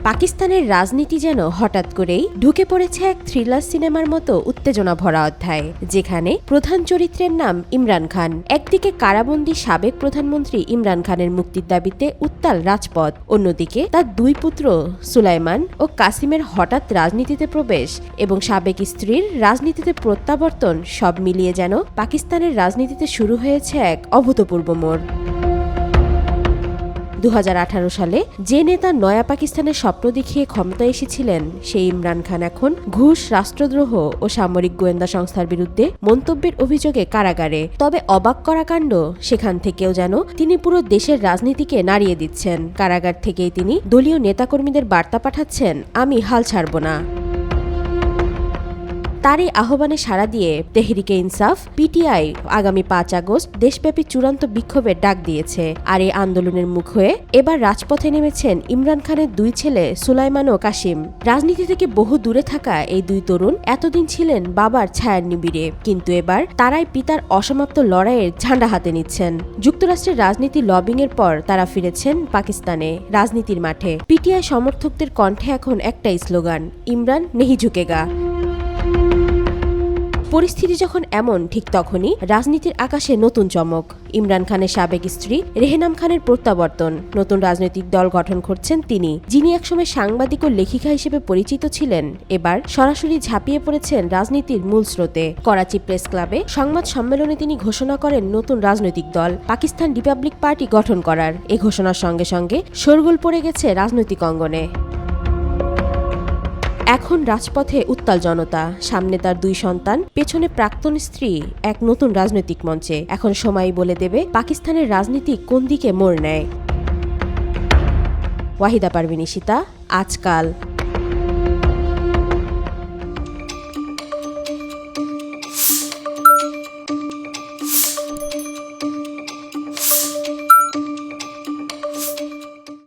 পাকিস্তানের রাজনীতি যেন হঠাৎ করেই ঢুকে পড়েছে এক থ্রিলার সিনেমার মতো উত্তেজনা ভরা অধ্যায়, যেখানে প্রধান চরিত্রের নাম ইমরান খান। একদিকে কারাবন্দী সাবেক প্রধানমন্ত্রী ইমরান খানের মুক্তির দাবিতে উত্তাল রাজপথ, অন্যদিকে তার দুই পুত্র সুলাইমান ও কাসিমের হঠাৎ রাজনীতিতে প্রবেশ এবং সাবেক স্ত্রীর রাজনীতিতে প্রত্যাবর্তন, সব মিলিয়ে যেন পাকিস্তানের রাজনীতিতে শুরু হয়েছে এক অভূতপূর্ব মোড়। 2018 সালে যে নেতা নয়া পাকিস্তানের স্বপ্ন দেখিয়ে ক্ষমতায় এসেছিলেন, সেই ইমরান খান এখন ঘুষ, রাষ্ট্রদ্রোহ ও সামরিক গোয়েন্দা সংস্থার বিরুদ্ধে মন্তব্যের অভিযোগে কারাগারে। তবে অবাক করা কাণ্ড, সেখান থেকেও যেন তিনি পুরো দেশের রাজনীতিকে নাড়িয়ে দিচ্ছেন। কারাগার থেকেই তিনি দলীয় নেতাকর্মীদের বার্তা পাঠাচ্ছেন, আমি হাল ছাড়ব না। তারই আহ্বানে সাড়া দিয়ে তেহরিকে ইনসাফ পিটিআই আগামী 5 আগস্ট দেশব্যাপী চূড়ান্ত বিক্ষোভের ডাক দিয়েছে। আর এই আন্দোলনের মুখ হয়ে এবার রাজপথে নেমেছেন ইমরান খানের দুই ছেলে সুলাইমান ও কাসিম। রাজনীতি থেকে বহু দূরে থাকা এই দুই তরুণ এতদিন ছিলেন বাবার ছায়ার নিবিড়ে, কিন্তু এবার তারাই পিতার অসমাপ্ত লড়াইয়ের ঝান্ডা হাতে নিচ্ছেন। যুক্তরাষ্ট্রের রাজনীতি লবিংয়ের পর তারা ফিরেছেন পাকিস্তানে, রাজনীতির মাঠে। পিটিআই সমর্থকদের কণ্ঠে এখন একটাই স্লোগান, ইমরান নেহি ঝুঁকেগা। পরিস্থিতি যখন এমন, ঠিক তখনই রাজনীতির আকাশে নতুন চমক। ইমরান খানের সাবেক স্ত্রী রেহেনাম খানের প্রত্যাবর্তন। নতুন রাজনৈতিক দল গঠন করছেন তিনি, যিনি একসময় সাংবাদিক ও লেখিকা হিসেবে পরিচিত ছিলেন। এবার সরাসরি ঝাঁপিয়ে পড়েছেন রাজনীতির মূল স্রোতে। করাচি প্রেস ক্লাবে সংবাদ সম্মেলনে তিনি ঘোষণা করেন নতুন রাজনৈতিক দল পাকিস্তান রিপাবলিক পার্টি গঠন করার। এই ঘোষণার সঙ্গে সঙ্গে শোরগোল পড়ে গেছে রাজনৈতিক অঙ্গনে। এখন রাজপথে উত্তাল জনতা, সামনে তার দুই সন্তান, পেছনে প্রাক্তন স্ত্রী, এক নতুন রাজনৈতিক মঞ্চে। এখন সময়ই বলে দেবে পাকিস্তানের রাজনীতি কোন দিকে মোড় নেয়। ওয়াহিদা পারভিন ইশিতা, আজকাল।